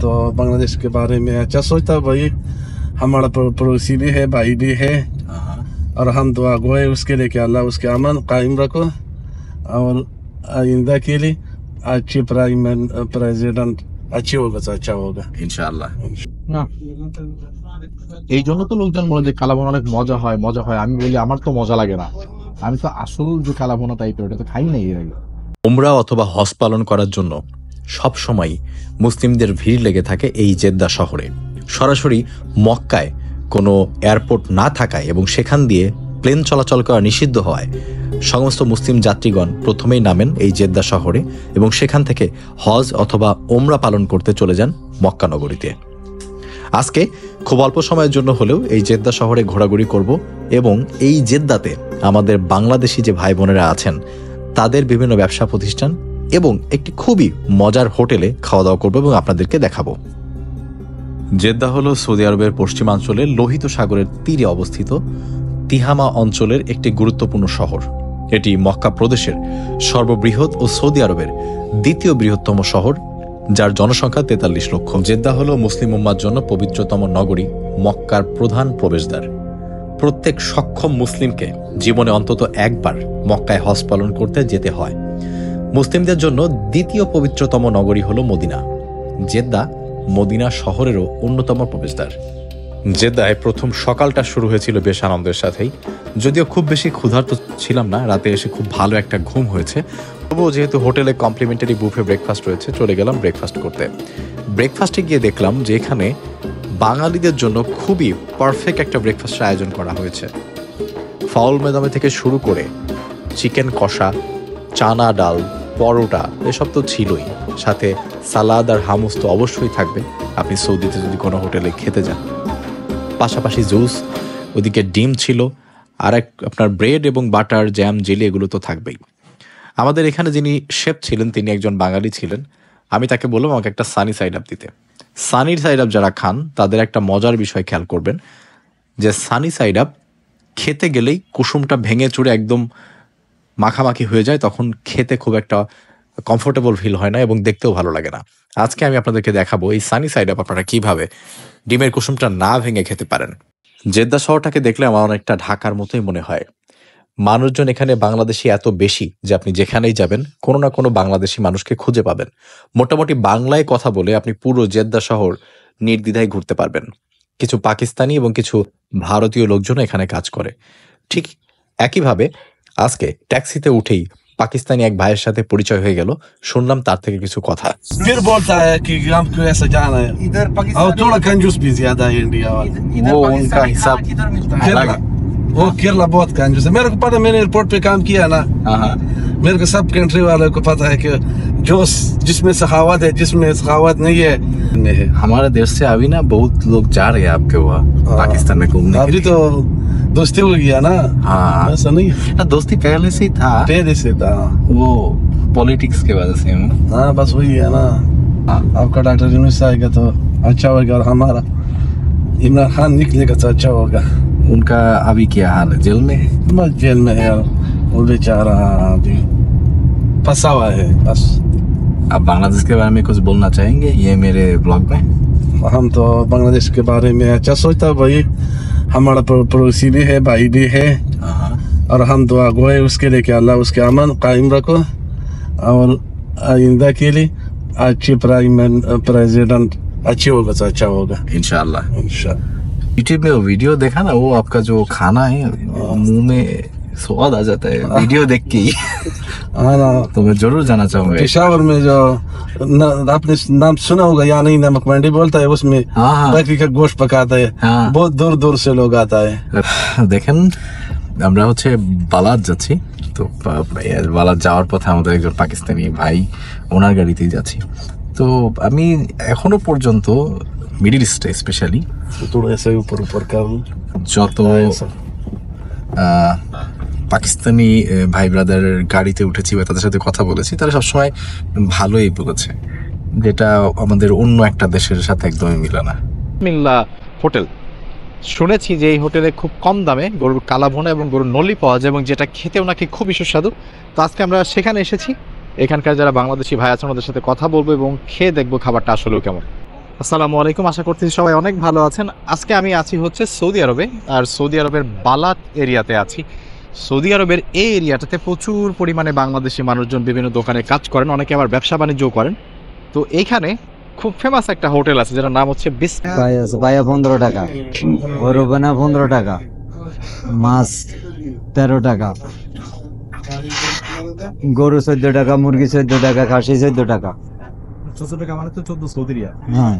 तो बांग्लादेश के बारे में अच्छा सोचता भाई, हमारा पड़ोसी भी है, भाई भी है, और हम दुआ गो है उसके लिए कि अल्लाह उसके अमन कायम रखो और आइंदा के लिए अच्छी प्रेसिडेंट अच्छी होगा तो अच्छा होगा ইনশাআল্লাহ। না এই জন্য তো লোকজন বলে যে কালাভুনা অনেক মজা হয়। আমি বলি আমার তো মজা লাগে না, আমি তো আসল যে কালাভুনা টাইপের ওটা তো খাই নাই এর আগে। উমরা অথবা হজ পালন করার জন্য সব সময় মুসলিমদের ভিড় লেগে থাকে এই জেদ্দা শহরে। সরাসরি মক্কায় কোনো এয়ারপোর্ট না থাকায় এবং সেখান দিয়ে প্লেন চলাচল করা নিষিদ্ধ হওয়ায় সমস্ত মুসলিম যাত্রীগণ প্রথমেই নামেন এই জেদ্দা শহরে এবং সেখান থেকে হজ অথবা ওমরা পালন করতে চলে যান মক্কা নগরীতে। আজকে খুব অল্প সময়ের জন্য হলেও এই জেদ্দা শহরে ঘোরাঘুরি করব এবং এই জেদ্দাতে আমাদের বাংলাদেশি যে ভাই বোনেরা আছেন তাদের বিভিন্ন ব্যবসা প্রতিষ্ঠান এবং একটি খুবই মজার হোটেলে খাওয়া দাওয়া করবো এবং আপনাদেরকে দেখাবো। জেদ্দা হলো সৌদি আরবের পশ্চিমাঞ্চলের লোহিত সাগরের তীরে অবস্থিত তিহামা অঞ্চলের একটি গুরুত্বপূর্ণ শহর। এটি মক্কা প্রদেশের সর্ববৃহৎ ও সৌদি আরবের দ্বিতীয় বৃহত্তম শহর, যার জনসংখ্যা 43 লক্ষ। জেদ্দা হলো মুসলিম উম্মার জন্য পবিত্রতম নগরী, মক্কার প্রধান প্রবেশদ্বার। প্রত্যেক সক্ষম মুসলিমকে জীবনে অন্তত একবার মক্কায় হজ পালন করতে যেতে হয়। মুসলিমদের জন্য দ্বিতীয় পবিত্রতম নগরী হল মদিনা। জেদ্দা মদিনা শহরেরও অন্যতম প্রবেশদ্বার। জেদ্দায় প্রথম সকালটা শুরু হয়েছিল বেশ আনন্দের সাথেই, যদিও খুব বেশি ক্ষুধার্ত ছিলাম না। রাতে এসে খুব ভালো একটা ঘুম হয়েছে, তবুও যেহেতু হোটেলে কমপ্লিমেন্টারি বুফে ব্রেকফাস্ট রয়েছে চলে গেলাম ব্রেকফাস্ট করতে। ব্রেকফাস্টে গিয়ে দেখলাম যে এখানে বাঙালিদের জন্য খুবই পারফেক্ট একটা ব্রেকফাস্টের আয়োজন করা হয়েছে। ফাউল মেদামে থেকে শুরু করে চিকেন কষা, চানা ডাল, পরোটা এসব তো ছিলই, সাথে সালাদ আর হামুস তো অবশ্যই থাকবে আপনি সৌদিতে যদি কোনো হোটেলে খেতে যান। পাশাপাশি জুস, ওদিকে ডিম ছিল, আর এক আপনার ব্রেড এবং বাটার, জ্যাম, জেলি এগুলো তো থাকবেই। আমাদের এখানে যিনি শেফ ছিলেন তিনি একজন বাঙালি ছিলেন। আমি তাকে বললাম আমাকে একটা সানি সাইড আপ দিতে। সানি সাইড আপ যারা খান তাদের একটা মজার বিষয় খেয়াল করবেন যে সানি সাইড আপ খেতে গেলেই কুসুমটা ভেঙে চুরে একদম মাখামাখি হয়ে যায়, তখন খেতে খুব একটা কমফোর্টেবল ফিল হয় না এবং দেখতেও ভালো লাগে না। আজকে আমি আপনাদেরকে দেখাবো এই সানি সাইড আপ আপনারা কিভাবে ডিমের কুসুমটা না ভেঙে খেতে পারেন। জেদ্দা শহরটাকে দেখলে আমার অনেকটা ঢাকার মতোই মনে হয়। মানুষজন এখানে বাংলাদেশি এত বেশি যে আপনি যেখানেই যাবেন কোনো না কোনো বাংলাদেশি মানুষকে খুঁজে পাবেন। মোটামুটি বাংলায় কথা বলে আপনি পুরো জেদ্দা শহর নির্দ্বিধায় ঘুরতে পারবেন। কিছু পাকিস্তানি এবং কিছু ভারতীয় লোকজন এখানে কাজ করে। ঠিক একইভাবে আজকে ট্যাক্সিতে উঠেই পাকিস্তানি এক ভাইয়ের সাথে পরিচয় হয়ে গেল, শুনলাম তার থেকে কিছু কথা। फिर बोलता है कि हमको ऐसा जाना है इधर और पाकिस्तान थोड़ा कंजूस भी ज्यादा है इंडिया वाला। इधर वो पाकिस्तानी उनका हिसाब खाना किधर मिलता है? केरला, वो केरला बहुत कंजूस है। मेरे को पता, मैंने एयरपोर्ट पे काम किया ना, मेरे को सब कंट्री वालों को पता है कि जो जिसमें सखावत है, जिसमें सखावत नहीं है। हमारे देश से अभी ना बहुत लोग जा रहे हैं आपके वहाँ पाकिस्तान में घूमने। अभी तो दोस्ती हो गया ना। हाँ, ऐसा नहीं है, दोस्ती पहले से ही था, पहले से था वो पॉलिटिक्स के वजह से। हाँ बस वही है ना। आपका डॉक्टर यूनुस आएगा तो अच्छा होगा और हमारा इमरान खान निकलेगा तो अच्छा होगा। उनका अभी क्या हाल है, जेल में? बस जेल में है वो बेचारा, अभी फंसा हुआ है बस। आप बांग्लादेश के बारे में कुछ बोलना चाहेंगे ये मेरे ब्लॉग में? हम तो बांग्लादेश के बारे में अच्छा सोचता भाई, हमारा पड़ोसी भी है, भाई भी है, और हम दुआ गो है उसके लिए कि अल्लाह उसके अमन कायम रखो और आइंदा के लिए अच्छी प्रेसिडेंट अच्छी होगा तो अच्छा होगा इंशाल्लाह। इंशाल्लाह। यूट्यूब में वो वीडियो देखा ना, वो आपका जो खाना है मुंह में स्वाद आ जाता है वीडियो देख के ही। हाँ ना, तो मैं जरूर जाना चाहूंगा। पेशावर में जो आपने नाम सुना होगा या नहीं, नमक मंडी बोलता है, उसमें बकरी का गोश्त पकाता है, बहुत दूर दूर से लोग आता है। দেখেন আমরা হচ্ছে বালাদ যাচ্ছি, তো বালাদ যাওয়ার পথে আমাদের একজন পাকিস্তানি ভাই ওনার গাড়িতেই যাচ্ছি। তো আমি এখনো পর্যন্ত মিডল ইস্টে স্পেশালি যত পাকিস্তানি ভাই ব্রাদারের গাড়িতে উঠেছি বা তাদের সাথে কথা বলেছি তারা সবসময় ভালোই বলেছে, যেটা আমাদের অন্য একটা দেশের সাথে একদমই মিলে না। মিল্লা হোটেল শুনেছি যে এই হোটেলে খুব কম দামে গরুর কালাভুনা এবং গরুর নলি পাওয়া যায় এবং যেটা খেতেও নাকি খুবই সুস্বাদু। তো আজকে আমরা সেখানে এসেছি, এখানকার যারা বাংলাদেশি ভাই আছেন ওদের সাথে কথা বলবো এবং খেয়ে দেখবো খাবারটা আসলেও কেমন। আসসালামু আলাইকুম, আশা করছি সবাই অনেক ভালো আছেন। আজকে আমি আছি হচ্ছে সৌদি আরবে, আর সৌদি আরবের বালাত এরিয়াতে আছি। সৌদি আরবের এই এরিয়াটাতে প্রচুর পরিমাণে বাংলাদেশি মানুষজন বিভিন্ন দোকানে কাজ করেন, অনেকে আবার ব্যবসা বাণিজ্যও করেন। তো এইখানে খুব ফেমাস একটা হোটেল আছে যেটার নাম হচ্ছে ভাইয়া 15 টাকা, গরু বানা 15 টাকা, মাছ 13 টাকা, গরু 14 টাকা, মুরগি 14 টাকা, খাসি 14 টাকা। হ্যাঁ,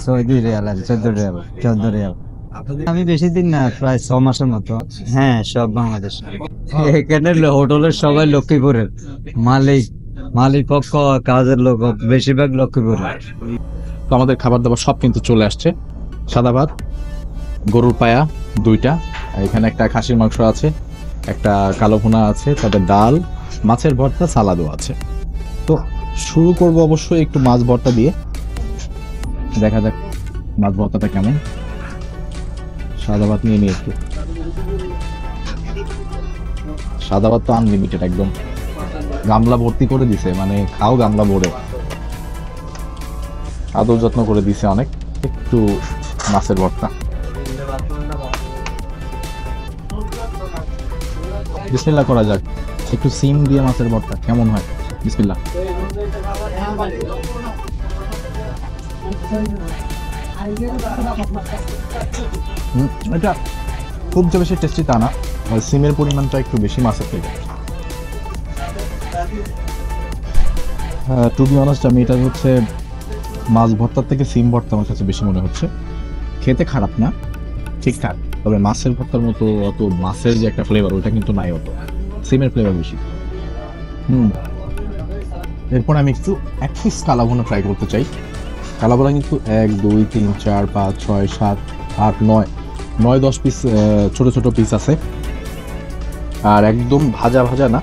সৌদি রিয়াল আছে, 14 রিয়াল। আমি বেশি দিন না, প্রায় 6 মাসের মতো। হ্যাঁ, সব বাংলাদেশ। এখানে হোটেলের সবাই লক্ষ্মীপুরের মালিক পক্ষ, কাজের লোক বেশিরভাগ লক্ষ্মীপুরের। তো আমাদের খাবার দাবার সব কিন্তু চলে আসছে। সাদা ভাত, গরুর পায়া 2টা, এখানে একটা খাসির মাংস আছে, একটা কালো ভুনা আছে, তাদের ডাল, মাছের ভর্তা, সালাদও আছে। তো শুরু করব অবশ্যই একটু মাছ ভর্তা দিয়ে। দেখা যাক মাছ ভর্তাটা কেমন। সাদা ভাত নিয়ে নিয়ে একটু, সাদা ভাত তো আনলিমিটেড, একদম গামলা ভর্তি করে দিছে, মানে খাও গামলা ভরে, আদর যত্ন করে দিছে অনেক। একটু মাছের ভর্তা, বিসমিল্লাহ করা যাক। একটু সিম দিয়ে মাছের ভর্তা কেমন হয়, বিসমিল্লাহ। এটা খুব যে বেশি টেস্টি তা না, সিমের পরিমাণটা একটু বেশি মাছের থেকে। টু বি অনেস্ট, আমি এটা হচ্ছে মাছ ভর্তার থেকে সিম ভর্তা আমার কাছে বেশি মনে হচ্ছে। খেতে খারাপ না, ঠিকঠাক, তবে মাছের ভর্তার মতো অত মাছের যে একটা ফ্লেভার ওটা কিন্তু নাই, অত সিমের ফ্লেভার বেশি। এরপর আমি একটু 1 পিস কালাভুনা ট্রাই করতে চাই। কালাভুনা কিন্তু 1 2 3 4 5 6 7 8 9 10 পিস ছোট ছোট পিস আছে, আর একদম ভাজা ভাজা না,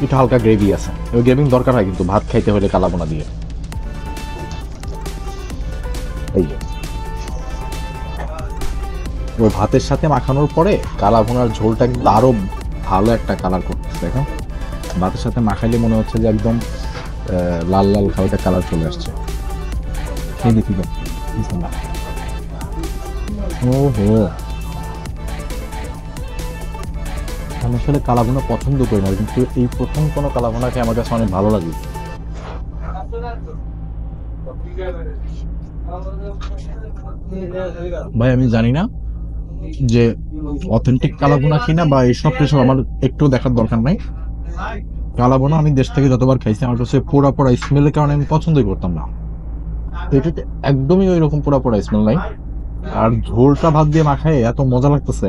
একটু হালকা গ্রেভি আছে। ওই গ্রেভি দরকার হয় কিন্তু ভাত খাইতে হলে কালাভুনা দিয়ে। এই যে ওই ভাতের সাথে মাখানোর পরে কালাভুনার ঝোলটা কিন্তু আরো ভালো একটা কালার করতেছে। দেখো ভাতের সাথে মাখাইলে মনে হচ্ছে যে একদম লাল লাল খাওয়াটা কালার চলে আসছে। খেয়ে দেখি তো। ওহো, আমি আসলে কালাভুনা পছন্দ করি না, কিন্তু এই প্রথম কোনো কালাভুনাকে আমার কাছে অনেক ভালো লাগে। ভাই আমি জানি না যে অথেন্টিক কালাভুনা কিনা বা এইসব কিছু আমার একটু দেখার দরকার নাই। কালাভুনা আমি দেশ থেকে যতবার খাইছি আমার কাছে পোড়া পোড়া স্মেলের কারণে আমি পছন্দই করতাম না। এটাতে একদমই ওই রকম পোড়া পোড়া স্মেল নাই, আর ঝোলটা ভাত দিয়ে মাখায় এত মজা লাগতেছে।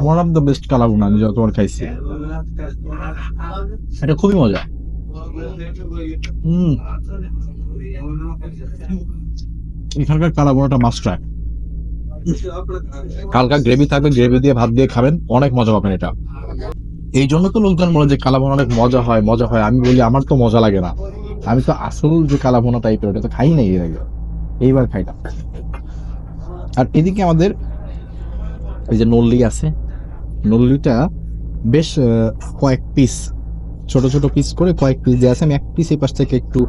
ওয়ান অফ দ্য বেস্ট কালাভুনা আমি যতবার খাইছি, এটা খুবই মজা। এখানকার কালাভুনাটা মাস্ট ট্রাই। হালকা গ্রেভি থাকবে, গ্রেভি দিয়ে ভাত দিয়ে খাবেন, অনেক মজা পাবেন এটা। এই জন্য তো লোকজন বলে যে কালাভুনা অনেক মজা হয়। আমি বলি আমার তো মজা লাগে না, আমি তো আসল যে কালাভুনা টাইপের ওটা তো খাই নাই এর আগে, এইবার খাইলাম। আর এদিকে আমাদের এই যে নল্লি আছে, নল্লিটা বেশ কয়েক পিস ছোট ছোট পিস করে কয়েক পিস দিয়ে আছে। আমি 1 পিস এই পাশ থেকে একটু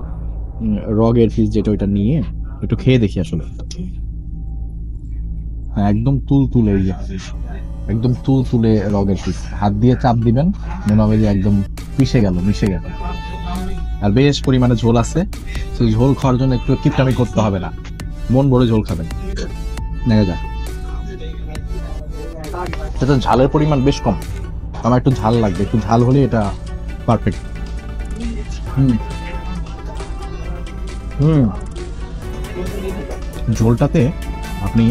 রগের পিস যেটা ওইটা নিয়ে একটু খেয়ে দেখি আসলে। হ্যাঁ, একদম তুলতুলে, এই যে একদম তুলতুলে রগের পিস, হাত দিয়ে চাপ দিবেন মনে হবে যে একদম মিশে গেল। আর বেশ পরিমাণে ঝোল আছে, সেই ঝোল খাওয়ার জন্য একটু কিপটামি করতে হবে না, মন ভরে ঝোল খাবেন। দেখা যাক, এটা ঝালের পরিমাণ বেশ কম, আমার একটু ঝাল লাগবে, একটু ঝাল হলে এটা পারফেক্ট। ঝোলটাতে আপনি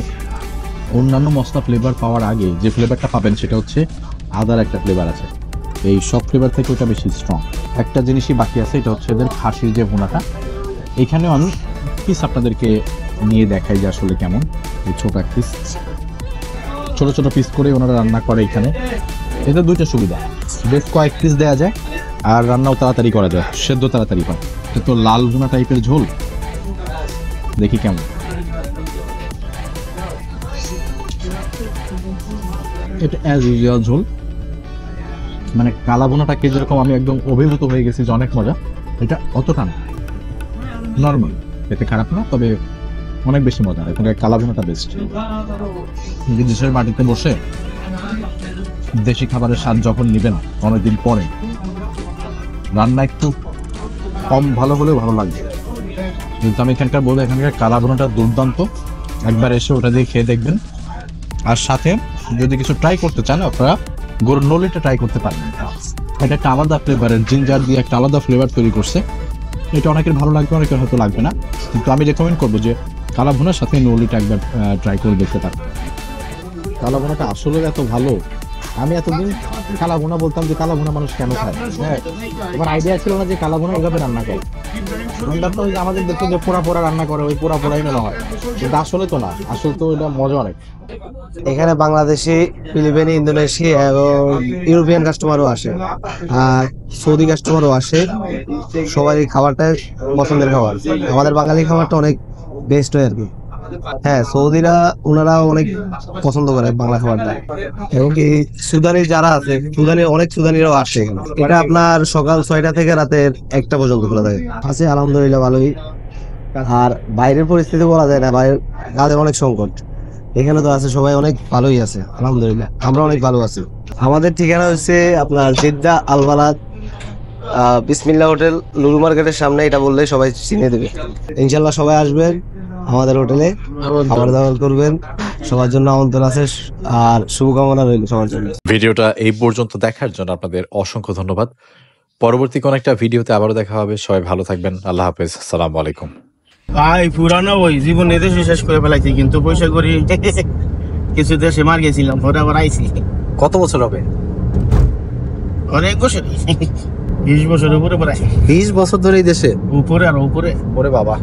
অন্যান্য মশলা ফ্লেভার পাওয়ার আগে যে ফ্লেভারটা পাবেন সেটা হচ্ছে আদার একটা ফ্লেভার আছে, এই সব ফ্লেভার থেকে ওটা বেশি স্ট্রং। একটা জিনিসই বাকি আছে, এটা হচ্ছে এদের খাসির যে ভুনাটা। এখানেও আমি পিস আপনাদেরকে নিয়ে দেখাই যে আসলে কেমন। এই ছোট এক পিস, ছোট ছোট পিস করে ওনারা রান্না করে এখানে। এতে 2টা সুবিধা, বেশ কয়েক পিস দেওয়া যায় আর রান্নাও তাড়াতাড়ি করা যায়, সেদ্ধ তাড়াতাড়ি হয়। এটা তো লাল ভুনা টাইপের ঝোল, দেখি কেমন। এটা অ্যাজ ইউজুয়াল ঝোল, মানে কালাভুনাটাকে যেরকম আমি একদম অভিভূত হয়ে গেছি যে অনেক মজা, এটা অতটা না, নর্মাল। এতে খারাপ না, তবে অনেক বেশি মজা। এখানকার কালাভুনাটা বেস্ট। দেশের মাটিতে বসে দেশি খাবারের স্বাদ যখন নেবেন অনেকদিন পরে, রান্না একটু কম ভালো হলেও ভালো লাগবে। কিন্তু আমি এখানকার বলবো, এখানকার কালাভুনাটা দুর্দান্ত। একবার এসে ওটা দিয়ে খেয়ে দেখবেন। আর সাথে যদি কিছু ট্রাই করতে চান, আপনারা গরুর নলিটা ট্রাই করতে পারেন। এটা একটা আলাদা ফ্লেভারের, জিঞ্জার দিয়ে একটা আলাদা ফ্লেভার তৈরি করছে। এটা অনেকের ভালো লাগবে, অনেকের হয়তো লাগবে না, কিন্তু আমি রেকমেন্ড করবো যে কালাভুনার সাথে নলিটা একবার ট্রাই করে দেখতে পারেন। কালাভুনাটা আসলে এত ভালো। আমি এতদিন কালাভুনা বলতাম যে কালাভুনা মানুষ কেন খায়, হ্যাঁ, আমার আইডিয়া ছিল না যে কালাভুনা এইভাবে রান্না করে। আমরা তো আমাদের দেশে যে পোড়া পোড়া রান্না করে ওই পোড়া পোড়াই মনে হয়, কিন্তু আসলে তো না, আসলে তো এটা মজা অনেক। এখানে বাংলাদেশি, ফিলিপিনি, ইন্দোনেশিয়া এবং ইউরোপিয়ান কাস্টমারও আসে, আর সৌদি কাস্টমারও আসে। সবাই খাবারটা পছন্দের খাবার। আমাদের বাঙালি খাবারটা অনেক বেস্ট হয় আর কি। হ্যাঁ, সৌদিরা ওনারা অনেক পছন্দ করে বাংলা খাবারটা। এবং কি সুদানি যারা আছে, অনেক সুদানিরাও আসে এখানে। এটা আপনার সকাল 6টা থেকে রাতের 1টা পর্যন্ত খোলা থাকে। আছে আলহামদুলিল্লাহ ভালোই। আর বাইরের পরিস্থিতি বলা যায় না, বাইরের কাজের অনেক সংকট। এখানে তো আছে সবাই অনেক ভালোই আছে আলহামদুলিল্লাহ, আমরা অনেক ভালো আছি। আমাদের ঠিকানা হচ্ছে আপনার জেদ্দা আল বালাদ, বিসমিল্লাহ হোটেল, নুরু মার্কেটের সামনে। এটা বললে সবাই চিনে দেবে। ইনশাল্লাহ সবাই আসবেন আমাদের হোটেলে, খাবার দাবার করবেন। সবার জন্য আমন্ত্রণ আছে, আর শুভকামনা রইল সবার জন্য। ভিডিওটা এই পর্যন্ত দেখার জন্য আপনাদের অসংখ্য ধন্যবাদ। পরবর্তী কোন একটা ভিডিওতে আবারও দেখা হবে। সবাই ভালো থাকবেন। আল্লাহ হাফেজ। আসসালামু আলাইকুম। ভাই পুরানো ওই জীবন দেশে শেষ করে ফেলাইছি, কিন্তু পয়সা করি কিছু দেশে মার গেছিলাম, পরে আবার আইছি। কত বছর হবে? অনেক বছর, 20 বছরের উপরে প্রায়। 20 বছর ধরে এই দেশে? উপরে আর উপরে। ওরে বাবা।